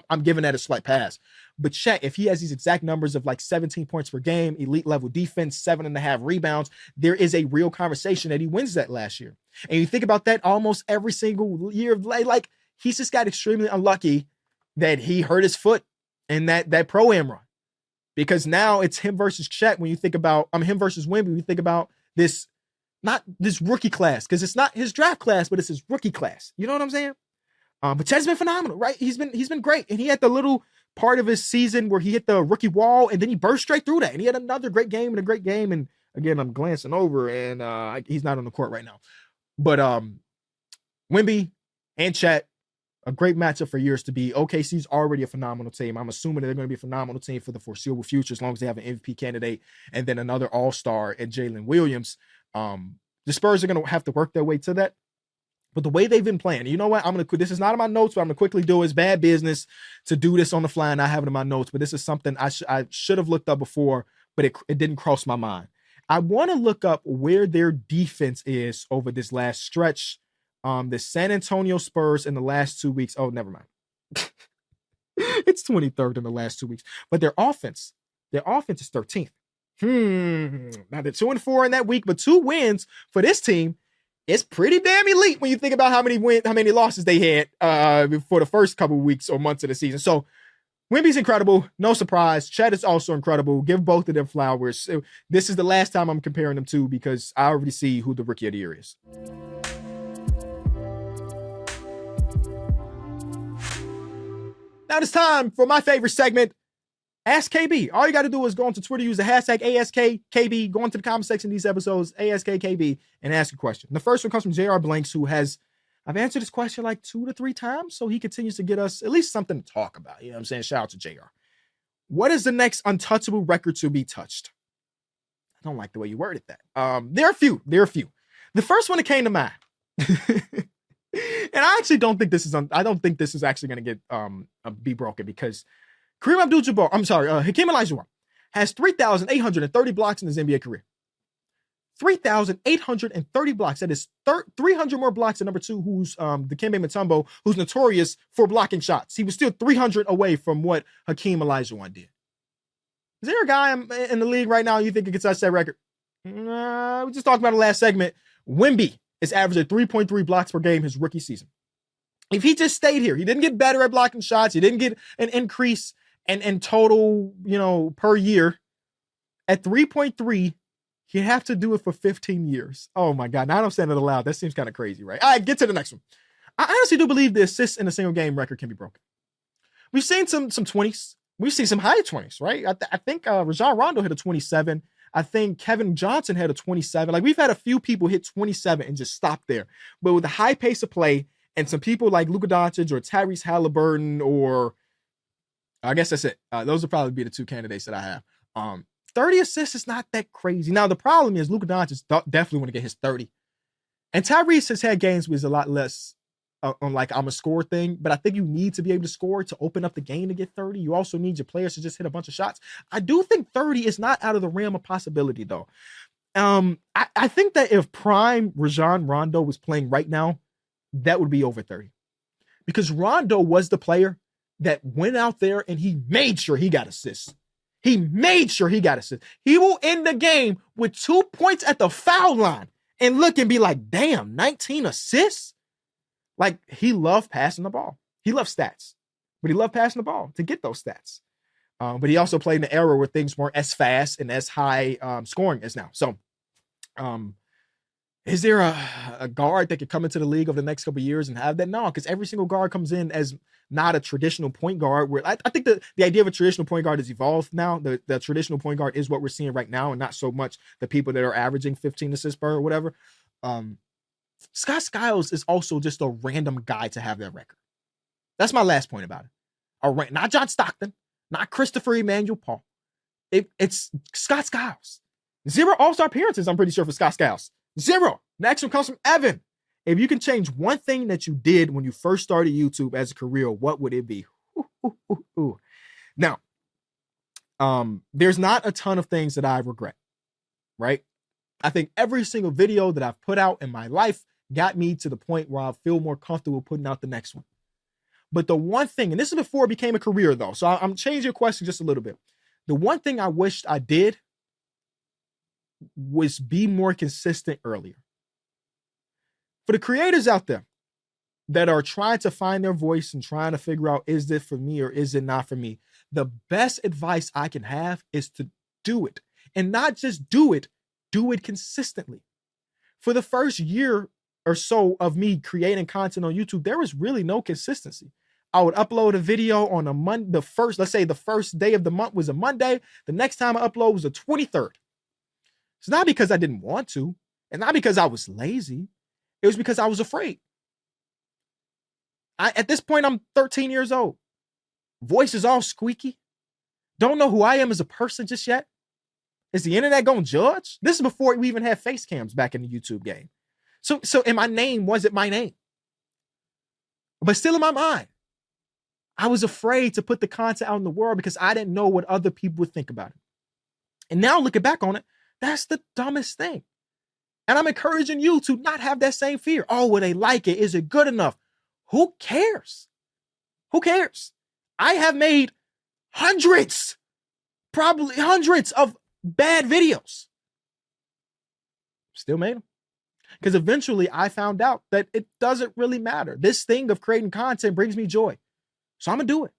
I'm giving that a slight pass. But Chet, if he has these exact numbers of like 17 points per game, elite level defense, 7.5 rebounds, there is a real conversation that he wins that last year. And you think about that almost every single year of like he's just got extremely unlucky that he hurt his foot in that pro-am run. Because now it's him versus Chet when you think about, him versus Wemby, when you think about this, not this rookie class, because it's not his draft class, but it's his rookie class. You know what I'm saying? But Chet's been phenomenal, right? He's been great. And he had the little part of his season where he hit the rookie wall and then he burst straight through that. And he had another great game and a great game. And again, I'm glancing over and he's not on the court right now. But Wemby and Chet, a great matchup for years to be. OKC's already a phenomenal team. I'm assuming that they're going to be a phenomenal team for the foreseeable future as long as they have an MVP candidate and then another all-star in Jalen Williams. The Spurs are going to have to work their way to that. But the way they've been playing, you know what? This is not in my notes, but I'm going to quickly do it. It's bad business to do this on the fly and not have it in my notes, but this is something I should have looked up before, but it didn't cross my mind. I want to look up where their defense is over this last stretch. The San Antonio Spurs in the last 2 weeks. Oh, never mind. It's 23rd in the last 2 weeks. But their offense is 13th. Now they're 2-4 in that week, but 2 wins for this team is pretty damn elite when you think about how many losses they had for the first couple of weeks or months of the season. So Wemby's incredible. No surprise. Chet is also incredible. Give both of them flowers. This is the last time I'm comparing them to because I already see who the rookie of the year is. Now it's time for my favorite segment, AskKB. All you got to do is go onto Twitter, use the hashtag AskKB, go into the comment section of these episodes, AskKB, and ask a question. The first one comes from JR Blanks, I've answered this question like 2 to 3 times, so he continues to get us at least something to talk about. You know what I'm saying? Shout out to JR. What is the next untouchable record to be touched? I don't like the way you worded that. There are a few. The first one that came to mind. And I actually don't think this is actually going to get be broken because Hakeem Olajuwon has 3,830 blocks in his NBA career. 3,830 blocks. That is 300 more blocks than number 2, who's Dikembe Mutombo, who's notorious for blocking shots. He was still 300 away from what Hakeem Olajuwon did. Is there a guy in the league right now you think he could touch that record? We just talked about the last segment. Wemby is averaging 3.3 blocks per game his rookie season. If he just stayed here, he didn't get better at blocking shots. He didn't get an increase in total, per year. At 3.3, he'd have to do it for 15 years. Oh my God. Now I'm saying it aloud. That seems kind of crazy, right? All right, get to the next one. I honestly do believe the assists in a single game record can be broken. We've seen some 20s. We've seen some high 20s, right? I think Rajon Rondo hit a 27. I think Kevin Johnson had a 27. Like we've had a few people hit 27 and just stop there. But with the high pace of play and some people like Luka Doncic or Tyrese Halliburton, or I guess that's it. Those would probably be the 2 candidates that I have. 30 assists is not that crazy. Now, the problem is Luka Doncic definitely want to get his 30. And Tyrese has had games with a lot less on like I'm a score thing, but I think you need to be able to score to open up the game to get 30. You also need your players to just hit a bunch of shots. I do think 30 is not out of the realm of possibility, though. I think that if prime Rajon Rondo was playing right now, that would be over 30. Because Rondo was the player that went out there and he made sure he got assists. He made sure he got assists. He will end the game with 2 points at the foul line and look and be like, damn, 19 assists? Like, he loved passing the ball. He loved stats, but he loved passing the ball to get those stats. But he also played in an era where things weren't as fast and as high scoring as now. So, is there a guard that could come into the league over the next couple of years and have that? No, because every single guard comes in as not a traditional point guard. Where I think the idea of a traditional point guard has evolved now. The traditional point guard is what we're seeing right now, and not so much the people that are averaging 15 assists per or whatever. Scott Skiles is also just a random guy to have that record. That's my last point about it. Not John Stockton, not Christopher Emmanuel Paul. It's Scott Skiles. 0 All-Star appearances, I'm pretty sure, for Scott Skiles. 0. Next one comes from Evan. If you can change one thing that you did when you first started YouTube as a career, what would it be? Ooh. Now, there's not a ton of things that I regret, right? I think every single video that I've put out in my life got me to the point where I feel more comfortable putting out the next one. But the one thing, and this is before it became a career though, so I'm changing your question just a little bit. The one thing I wished I did was be more consistent earlier. For the creators out there that are trying to find their voice and trying to figure out, is this for me or is it not for me? The best advice I can have is to do it. And not just do it consistently. For the first year or so of me creating content on YouTube, there was really no consistency. I would upload a video on a Monday, let's say the first day of the month was a Monday. The next time I upload was the 23rd. It's not because I didn't want to, and not because I was lazy. It was because I was afraid. At this point, I'm 13 years old. Voice is all squeaky. Don't know who I am as a person just yet. Is the internet going to judge? This is before we even had face cams back in the YouTube game. So and my name wasn't my name. But still in my mind, I was afraid to put the content out in the world because I didn't know what other people would think about it. And now looking back on it, that's the dumbest thing. And I'm encouraging you to not have that same fear. Oh, will they like it? Is it good enough? Who cares? Who cares? I have made probably hundreds of bad videos. Still made them. Because eventually I found out that it doesn't really matter. This thing of creating content brings me joy. So I'm going to do it.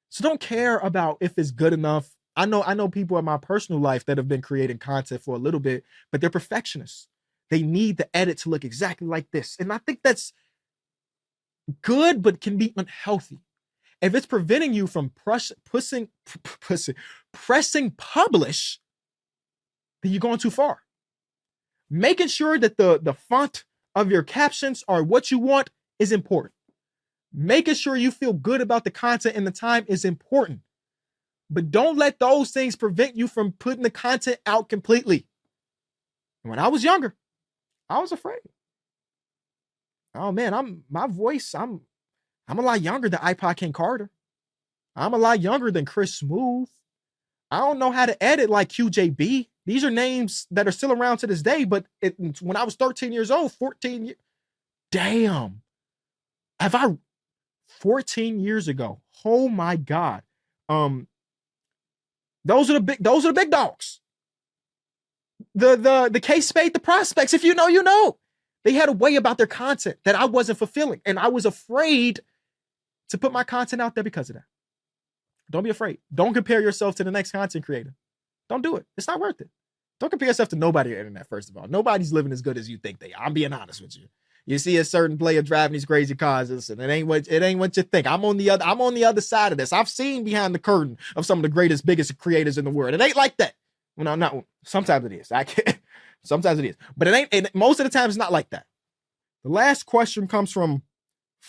So don't care about if it's good enough. I know people in my personal life that have been creating content for a little bit, but they're perfectionists. They need the edit to look exactly like this. And I think that's good, but can be unhealthy. If it's preventing you from pressing publish, then you're going too far. Making sure that the font of your captions are what you want is important. Making sure you feel good about the content and the time is important. But don't let those things prevent you from putting the content out completely. When I was younger, I was afraid. Oh man, I'm a lot younger than iPod King Carter. I'm a lot younger than Chris Smooth. I don't know how to edit like QJB. These are names that are still around to this day, but when I was 13 years old, 14 years, damn. 14 years ago. Oh my God. Those are the big dogs. The K-Spade, the prospects, if you know, you know. They had a way about their content that I wasn't fulfilling, and I was afraid to put my content out there because of that. Don't be afraid. Don't compare yourself to the next content creator. Don't do it. It's not worth it. Don't compare yourself to nobody on the internet, first of all. Nobody's living as good as you think they are. I'm being honest with you. You see a certain player driving these crazy cars, and it ain't what you think. I'm on the other side of this. I've seen behind the curtain of some of the greatest, biggest creators in the world. It ain't like that. Well, no, sometimes it is. Sometimes it is. But it ain't, and most of the time it's not like that. The last question comes from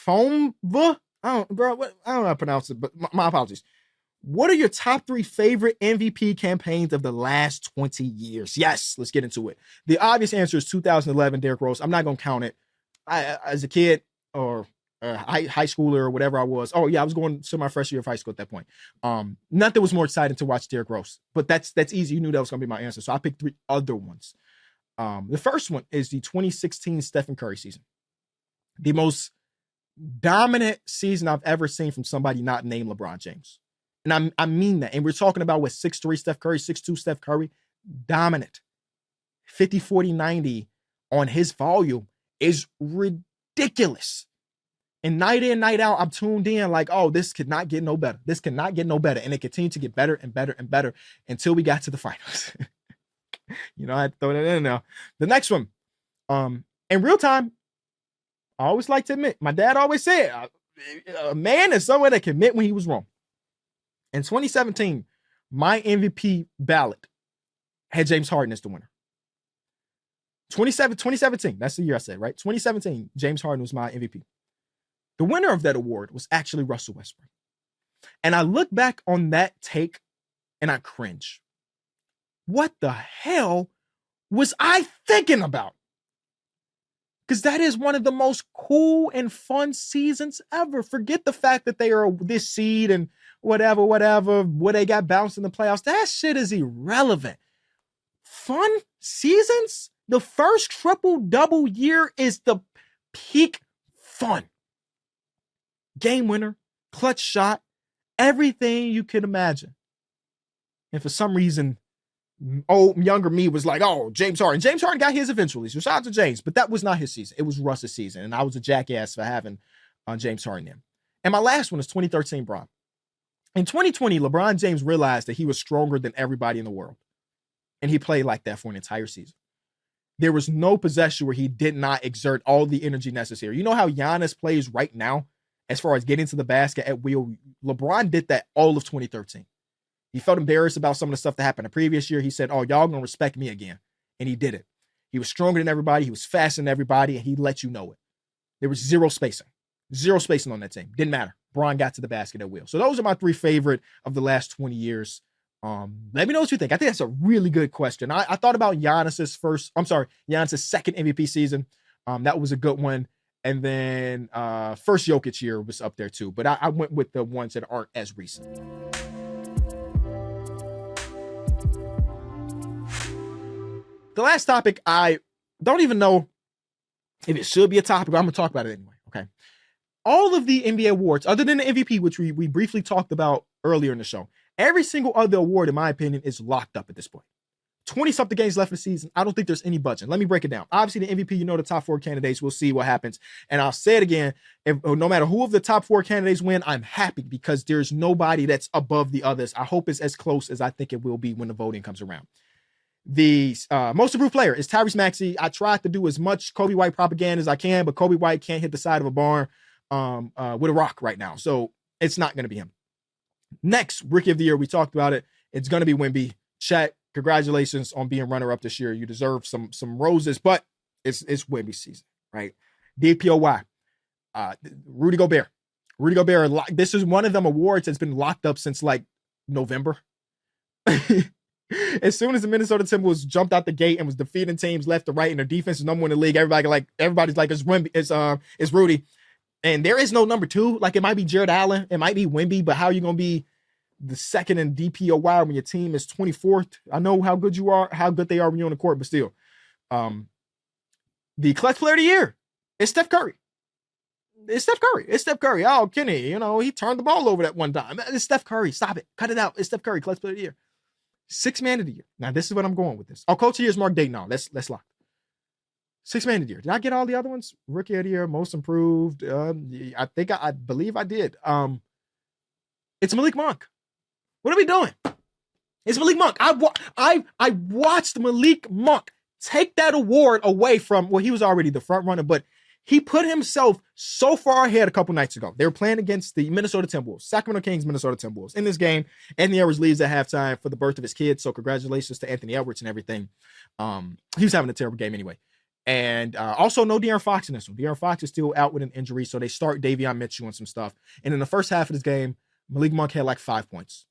Foamva. I don't know how to pronounce it, but my apologies. What are your top 3 favorite MVP campaigns of the last 20 years? Yes, let's get into it. The obvious answer is 2011 Derrick Rose. I'm not going to count it. As a kid or high schooler or whatever I was. Oh yeah, I was going to my freshman year of high school at that point. Nothing was more exciting to watch Derrick Rose, but that's easy. You knew that was going to be my answer. So I picked 3 other ones. The first one is the 2016 Stephen Curry season. The most dominant season I've ever seen from somebody not named LeBron James. And I mean that. And we're talking about with 6'3" Steph Curry, 6'2" Steph Curry, dominant. 50, 40, 90 on his volume is ridiculous. And night in, night out, I'm tuned in like, oh, this could not get no better. This cannot get no better. And it continued to get better and better and better until we got to the finals. I had to throw that in there. The next one, in real time, I always like to admit, my dad always said, a man is someone that can admit when he was wrong. In 2017, my MVP ballot had James Harden as the winner. 2017, that's the year I said, right? 2017, James Harden was my MVP. The winner of that award was actually Russell Westbrook. And I look back on that take and I cringe. What the hell was I thinking about? Because that is one of the most cool and fun seasons ever. Forget the fact that they are this seed and whatever, where they got bounced in the playoffs. That shit is irrelevant. Fun seasons? The first triple-double year is the peak fun. Game winner, clutch shot, everything you could imagine. And for some reason, younger me was like, oh, James Harden. James Harden got his eventually. So shout out to James. But that was not his season. It was Russ's season. And I was a jackass for having James Harden there. And my last one is 2013 Bron. In 2020, LeBron James realized that he was stronger than everybody in the world. And he played like that for an entire season. There was no possession where he did not exert all the energy necessary. You know how Giannis plays right now as far as getting to the basket at will? LeBron did that all of 2013. He felt embarrassed about some of the stuff that happened the previous year. He said, oh, y'all gonna respect me again. And he did it. He was stronger than everybody. He was faster than everybody. And he let you know it. There was zero spacing. Zero spacing on that team. Didn't matter. Bron got to the basket at will. So those are my three favorite of the last 20 years. Let me know what you think. I think that's a really good question. I thought about Giannis's second MVP season. That was a good one. And then first Jokic year was up there too. But I went with the ones that aren't as recent. The last topic, I don't even know if it should be a topic, but I'm going to talk about it anyway, okay? All of the NBA awards, other than the MVP, which we briefly talked about earlier in the show, every single other award, in my opinion, is locked up at this point. 20-something games left in the season. I don't think there's any budging. Let me break it down. Obviously, the MVP, the top four candidates. We'll see what happens. And I'll say it again, no matter who of the top four candidates win, I'm happy because there's nobody that's above the others. I hope it's as close as I think it will be when the voting comes around. The most improved player is Tyrese Maxey. I tried to do as much Kobe White propaganda as I can, but Kobe White can't hit the side of a barn with a rock right now. So it's not going to be him. Next, Rookie of the Year, we talked about it. It's going to be Wemby. Chat, congratulations on being runner-up this year. You deserve some roses, but it's Wemby season, right? DPOY, Rudy Gobert. Rudy Gobert, this is one of them awards that's been locked up since like November. As soon as the Minnesota Timberwolves jumped out the gate and was defeating teams left to right, and their defense is number one in the league, everybody's like, it's Rudy. And there is no number two. Like, it might be Jared Allen, it might be Wemby, but how are you going to be the second in DPOY when your team is 24th? I know how good you are, how good they are when you're on the court, but still. The clutch player of the year is Steph Curry. It's Steph Curry. Oh, Kenny, he turned the ball over that one time. It's Steph Curry. Stop it. Cut it out. It's Steph Curry, clutch player of the year. Sixth man of the year. Now, this is what I'm going with this. Oh, coach of the year is Mark Dayton. No, let's lock. Sixth man of the year. Did I get all the other ones? Rookie of the year, most improved. I believe I did. It's Malik Monk. What are we doing? It's Malik Monk. I watched Malik Monk take that award away from, well, he was already the front runner, but he put himself so far ahead a couple nights ago. They were playing against the Minnesota Timberwolves, Sacramento Kings, Minnesota Timberwolves. In this game, Anthony Edwards leaves at halftime for the birth of his kid. So congratulations to Anthony Edwards and everything. He was having a terrible game anyway. And also no De'Aaron Fox in this one. De'Aaron Fox is still out with an injury. So they start Davion Mitchell and some stuff. And in the first half of this game, Malik Monk had like 5 points.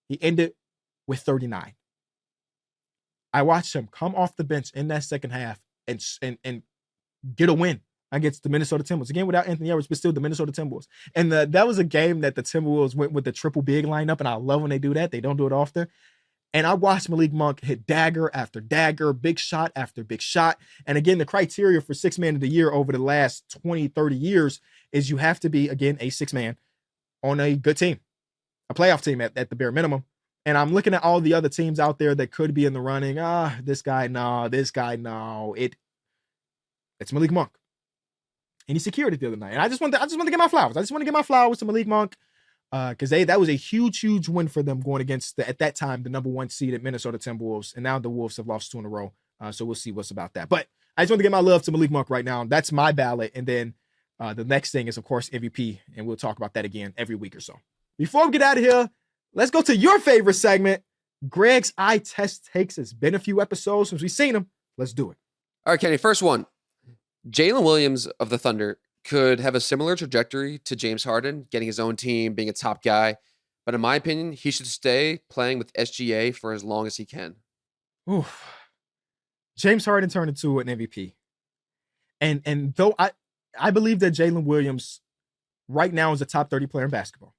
He ended with 39. I watched him come off the bench in that second half and get a win against the Minnesota Timberwolves. Again, without Anthony Edwards, but still the Minnesota Timberwolves. And that was a game that the Timberwolves went with the triple big lineup, and I love when they do that. They don't do it often. And I watched Malik Monk hit dagger after dagger, big shot after big shot. And again, the criteria for sixth man of the year over the last 20, 30 years is you have to be, again, a sixth man on a good team, a playoff team at the bare minimum. And I'm looking at all the other teams out there that could be in the running. This guy, no. It's Malik Monk. And he secured it the other night. And I just want to get my flowers. I just want to get my flowers to Malik Monk because that was a huge win for them going against, at that time, the number one seed at Minnesota Timberwolves. And now the Wolves have lost 2 in a row. So we'll see what's about that. But I just want to get my love to Malik Monk right now. That's my ballot. And then the next thing is, of course, MVP. And we'll talk about that again every week or so. Before we get out of here, let's go to your favorite segment. Greg's Eye Test Takes. It's been a few episodes since we've seen him. Let's do it. All right, Kenny, first one. Jalen Williams of the Thunder could have a similar trajectory to James Harden, getting his own team, being a top guy. But in my opinion, he should stay playing with SGA for as long as he can. Oof. James Harden turned into an MVP. And though I believe that Jalen Williams right now is a top 30 player in basketball.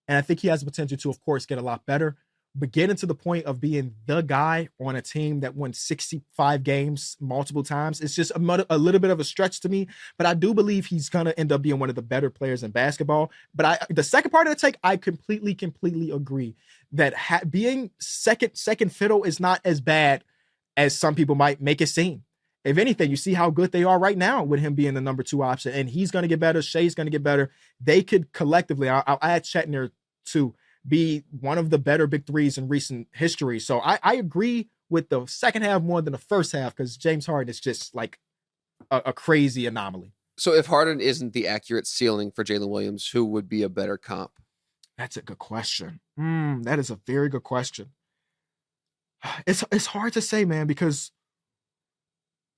And I think he has the potential to, of course, get a lot better, but getting to the point of being the guy on a team that won 65 games multiple times, it's just a little bit of a stretch to me. But I do believe he's going to end up being one of the better players in basketball. But the second part of the take, I completely agree that being second fiddle is not as bad as some people might make it seem. If anything, you see how good they are right now with him being the number 2 option, and he's going to get better. Shai's going to get better. They could collectively, I'll add Chet in there too, be one of the better big threes in recent history. So I agree with the second half more than the first half, because James Harden is just like a crazy anomaly. So if Harden isn't the accurate ceiling for Jalen Williams, who would be a better comp? That's a good question. That is a very good question. It's hard to say, man, because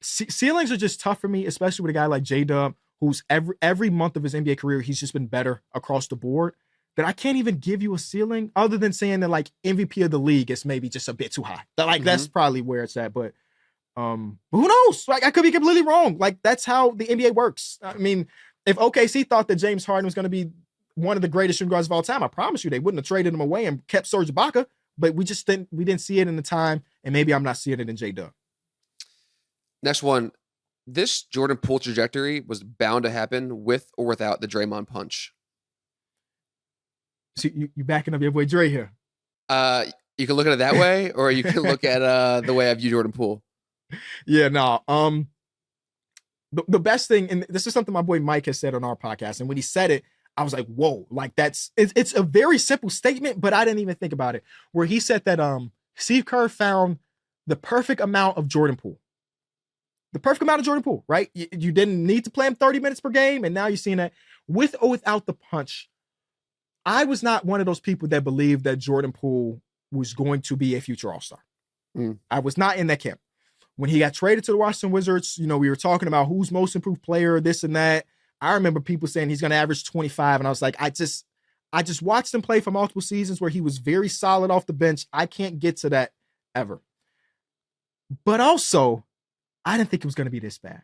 ceilings are just tough for me, especially with a guy like J-Dub, who's every month of his NBA career, he's just been better across the board. That I can't even give you a ceiling other than saying that like MVP of the league is maybe just a bit too high. That like that's probably where it's at. But who knows? Like I could be completely wrong. Like that's how the NBA works. I mean, if OKC thought that James Harden was going to be one of the greatest shooting guards of all time, I promise you they wouldn't have traded him away and kept Serge Ibaka. But we didn't see it in the time, and maybe I'm not seeing it in J-Dub. Next one. This Jordan Poole trajectory was bound to happen with or without the Draymond punch. So you backing up your boy Dre here. You can look at it that way, or you can look at the way I view Jordan Poole. Yeah, no. The best thing, and this is something my boy Mike has said on our podcast, and when he said it, I was like, whoa, like it's a very simple statement, but I didn't even think about it. Where he said that Steve Kerr found the perfect amount of Jordan Poole. The perfect amount of Jordan Poole, right? You didn't need to play him 30 minutes per game, and now you're seeing that with or without the punch. I was not one of those people that believed that Jordan Poole was going to be a future All-Star. I was not in that camp. When he got traded to the Washington Wizards, we were talking about who's most improved player, this and that. I remember people saying he's going to average 25, and I was like, I just watched him play for multiple seasons where he was very solid off the bench. I can't get to that ever. But also, I didn't think it was going to be this bad.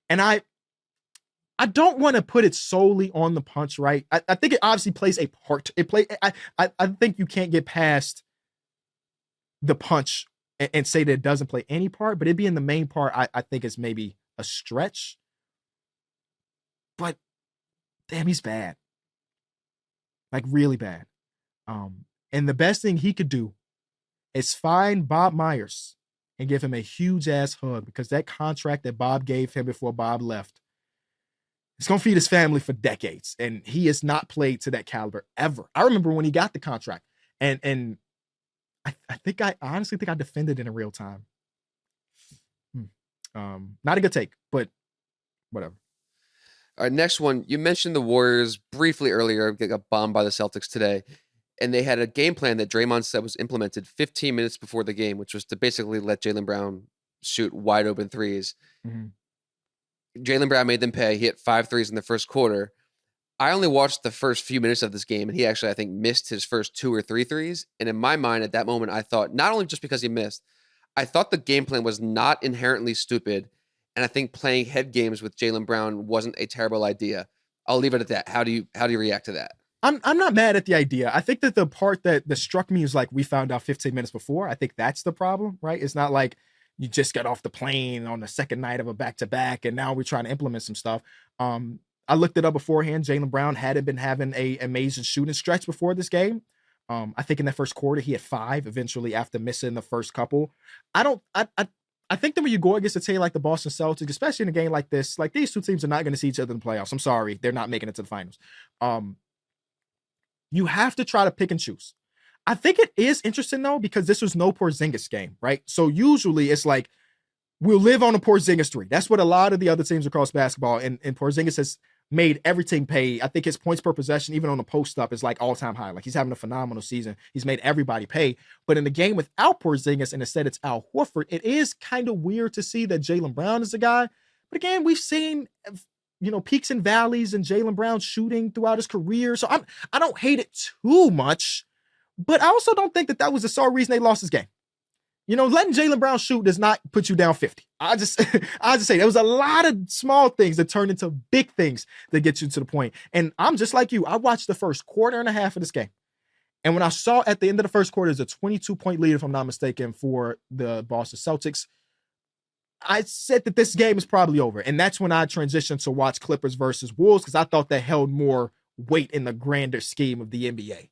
And I don't want to put it solely on the punch, right? I think it obviously plays a part. I think you can't get past the punch and say that it doesn't play any part, but it being the main part, I think is maybe a stretch. But damn, he's bad. Like really bad. And the best thing he could do is find Bob Myers and give him a huge ass hug, because that contract that Bob gave him before Bob left, it's going to feed his family for decades. And he has not played to that caliber ever. I remember when he got the contract, and I honestly think I defended it in real time. Not a good take, but whatever. All right, next one. You mentioned the Warriors briefly earlier. They got bombed by the Celtics today. And they had a game plan that Draymond said was implemented 15 minutes before the game, which was to basically let Jaylen Brown shoot wide open threes. Jaylen Brown made them pay. He hit 5 threes in the first quarter. I only watched the first few minutes of this game, and he actually, I think, missed his first 2 or 3 threes. And in my mind, at that moment, I thought, not only just because he missed, I thought the game plan was not inherently stupid. And I think playing head games with Jaylen Brown wasn't a terrible idea. I'll leave it at that. How do you react to that? I'm not mad at the idea. I think that the part that struck me is like, we found out 15 minutes before. I think that's the problem, right? It's not like you just got off the plane on the second night of a back-to-back and now we're trying to implement some stuff. I looked it up beforehand. Jaylen Brown hadn't been having a amazing shooting stretch before this game. I think in the first quarter he had 5 eventually after missing the first couple. I think that when you go against a team like the Boston Celtics, especially in a game like this, like these two teams are not going to see each other in the playoffs. I'm sorry. They're not making it to the finals. You have to try to pick and choose. I think it is interesting though, because this was no Porzingis game, right? So usually it's like, we'll live on a Porzingis 3. That's what a lot of the other teams across basketball, and Porzingis has made everything pay. I think his points per possession, even on the post up, is like all-time high. Like he's having a phenomenal season. He's made everybody pay. But in the game without Porzingis, and instead it's Al Horford, it is kind of weird to see that Jaylen Brown is the guy. But again, we've seen, peaks and valleys and Jaylen Brown shooting throughout his career. So I don't hate it too much, but I also don't think that was the sole reason they lost this game. letting Jaylen Brown shoot does not put you down 50. I just say there was a lot of small things that turned into big things that get you to the point. And I'm just like you. I watched the first quarter and a half of this game. And when I saw at the end of the first quarter, there's a 22-point lead, if I'm not mistaken, for the Boston Celtics, I said that this game is probably over. And that's when I transitioned to watch Clippers versus Wolves, because I thought that held more weight in the grander scheme of the NBA.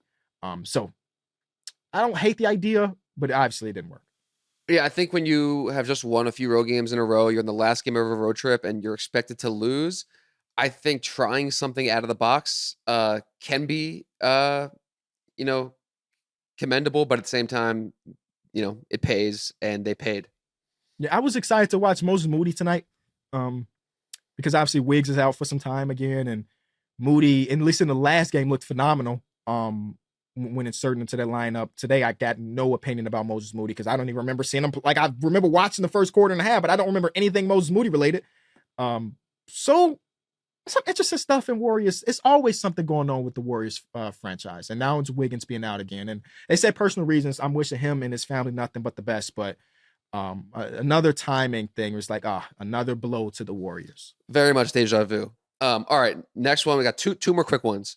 So I don't hate the idea, but obviously it didn't work. Yeah, I think when you have just won a few road games in a row, you're in the last game of a road trip and you're expected to lose. I think trying something out of the box can be, commendable, but at the same time, it pays, and they paid. Yeah, I was excited to watch Moses Moody tonight, because obviously Wiggs is out for some time again, and Moody, at least in the last game, looked phenomenal. When inserted into that lineup today, I got no opinion about Moses Moody because I don't even remember seeing him. Like, I remember watching the first quarter and a half, but I don't remember anything Moses Moody related. So some interesting stuff in Warriors. It's always something going on with the Warriors franchise, and now it's Wiggins being out again. And they said personal reasons. I'm wishing him and his family nothing but the best, but another timing thing was like, another blow to the Warriors. Very much deja vu. All right, next one. We got two more quick ones.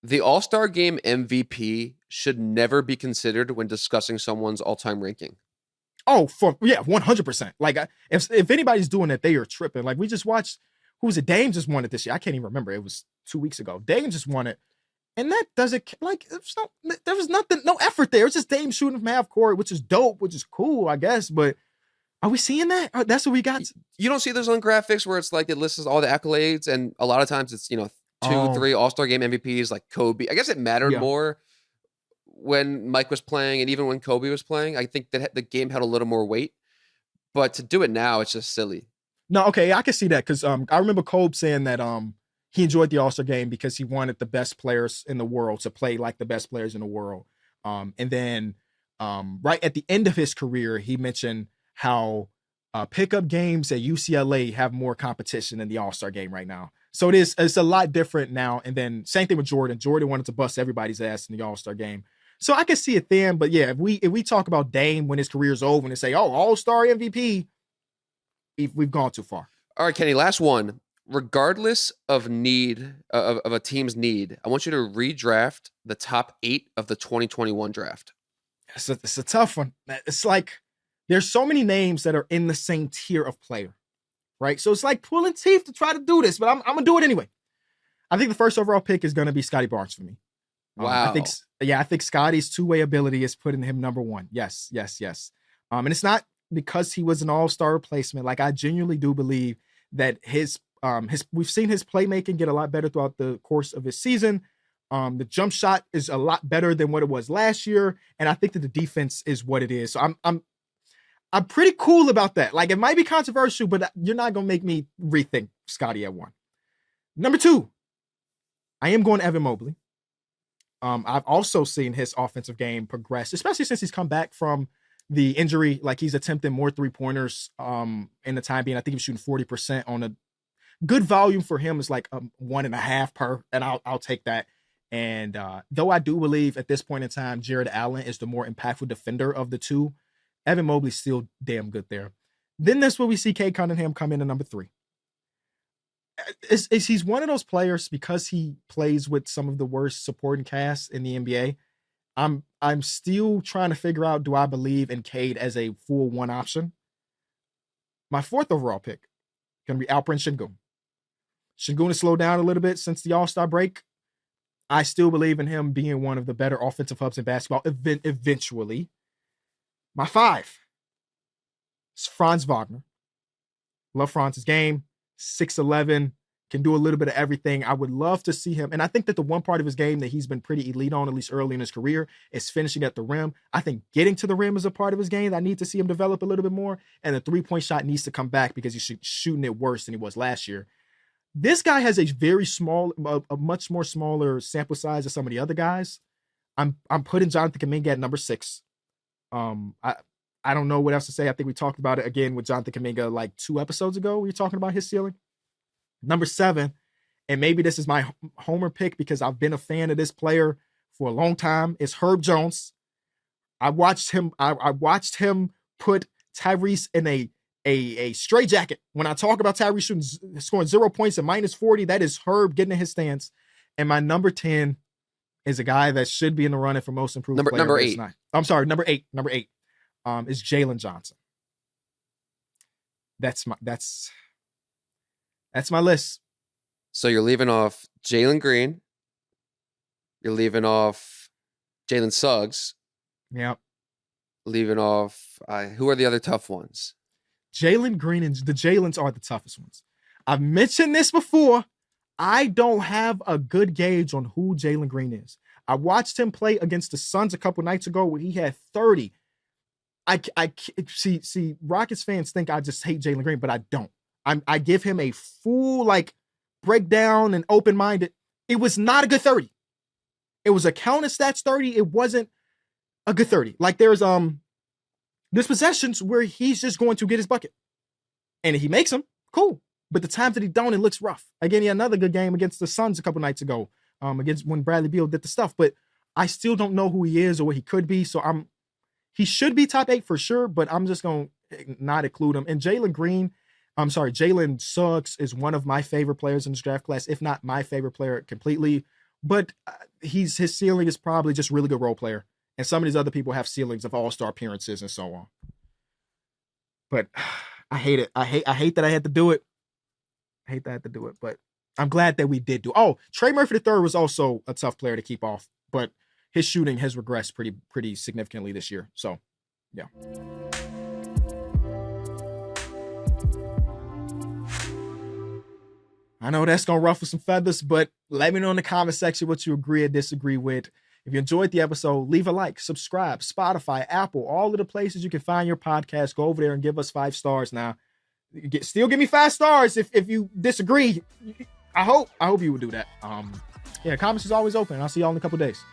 The All-Star Game MVP should never be considered when discussing someone's all-time ranking. Oh, 100%. Like, if anybody's doing that, they are tripping. Like, we just watched, who was it? Dame just won it this year. I can't even remember. It was 2 weeks ago. Dame just won it. And that doesn't, like, there was nothing, no effort there. It's just Dame shooting from half court, which is dope, which is cool, I guess. But are we seeing that? That's what we got. You don't see those on graphics where it's like it lists all the accolades, and a lot of times it's, 2-3 All-Star Game MVPs like Kobe. I guess it mattered more when Mike was playing and even when Kobe was playing. I think that the game had a little more weight. But to do it now, it's just silly. No, okay, I can see that because I remember Kobe saying that he enjoyed the All-Star Game because he wanted the best players in the world to play like the best players in the world. And then right at the end of his career, he mentioned how pickup games at UCLA have more competition than the All-Star Game right now. So it's a lot different now. And then same thing with Jordan. Jordan wanted to bust everybody's ass in the All-Star Game. So I can see it then. But yeah, if we talk about Dame when his career's over and they say, All-Star MVP, we've gone too far. All right, Kenny, last one. Regardless of need of a team's need, I want you to redraft the top 8 of the 2021 draft. It's a tough one. It's like there's so many names that are in the same tier of player. Right. So it's like pulling teeth to try to do this, but I'm going to do it anyway. I think the first overall pick is going to be Scotty Barnes for me. Wow. I think Scotty's two-way ability is putting him number one. Yes. And it's not because he was an all-star replacement. Like, I genuinely do believe that we've seen his playmaking get a lot better throughout the course of his season. The jump shot is a lot better than what it was last year. And I think that the defense is what it is. So I'm pretty cool about that. Like, it might be controversial, but you're not going to make me rethink Scotty at 1. Number 2, I am going Evan Mobley. I've also seen his offensive game progress, especially since he's come back from the injury. Like, he's attempting more 3-pointers in the time being. I think he was shooting 40% on a good volume for him is like 1.5 per, and I'll take that. And though I do believe at this point in time, Jared Allen is the more impactful defender of the two, Evan Mobley's still damn good there. Then that's where we see Cade Cunningham come in at number 3. He's one of those players because he plays with some of the worst supporting casts in the NBA. I'm still trying to figure out, do I believe in Cade as a full 1 option? My 4th overall pick going to be Alperen Sengun. Sengun has slowed down a little bit since the All-Star break. I still believe in him being one of the better offensive hubs in basketball eventually. My 5 is Franz Wagner. Love Franz's game. 6'11", can do a little bit of everything. I would love to see him. And I think that the one part of his game that he's been pretty elite on, at least early in his career, is finishing at the rim. I think getting to the rim is a part of his game that I need to see him develop a little bit more. And the 3-point shot needs to come back because he's shooting it worse than he was last year. This guy has a very small, a much more smaller sample size than some of the other guys. I'm putting Jonathan Kuminga at number 6. I don't know what else to say. I think we talked about it again with Jonathan Kuminga like 2 episodes ago. We were talking about his ceiling. Number 7, and maybe this is my homer pick because I've been a fan of this player for a long time, is Herb Jones. I watched him. I watched him put Tyrese in a straitjacket. When I talk about Tyrese scoring 0 points and -40, that is Herb getting in his stance. And my number 10 is a guy that should be in the running for most improved player. Number 8. I'm sorry, number 8. Number 8 is Jalen Johnson. That's my list. So you're leaving off Jalen Green. You're leaving off Jalen Suggs. Yep. Leaving off who are the other tough ones? Jalen Green and the Jalens are the toughest ones. I've mentioned this before. I don't have a good gauge on who Jalen Green is. I watched him play against the Suns a couple nights ago where he had 30. I see Rockets fans think I just hate Jalen Green, but I don't. I give him a full breakdown and open-minded. It was not a good 30. It was a counter stats 30. It wasn't a good 30. There's possessions where he's just going to get his bucket. And if he makes them, cool. But the times that he don't, it looks rough. Again, he had another good game against the Suns a couple nights ago, against when Bradley Beal did the stuff. But I still don't know who he is or what he could be. So he should be top 8 for sure, but I'm just going to not include him. And Jalen Suggs is one of my favorite players in this draft class, if not my favorite player completely. But his ceiling is probably just really good role player. And some of these other people have ceilings of all-star appearances and so on. But I hate it. I hate that I had to do it. But I'm glad that we did do. Oh, Trey Murphy III was also a tough player to keep off, but his shooting has regressed pretty significantly this year. So, yeah. I know that's going to ruffle some feathers, but let me know in the comment section what you agree or disagree with. If you enjoyed the episode, leave a like, subscribe, Spotify, Apple, all of the places you can find your podcast. Go over there and give us 5 stars now. Still give me 5 stars if you disagree. I hope you would do that. Comments is always open. I'll see y'all in a couple days.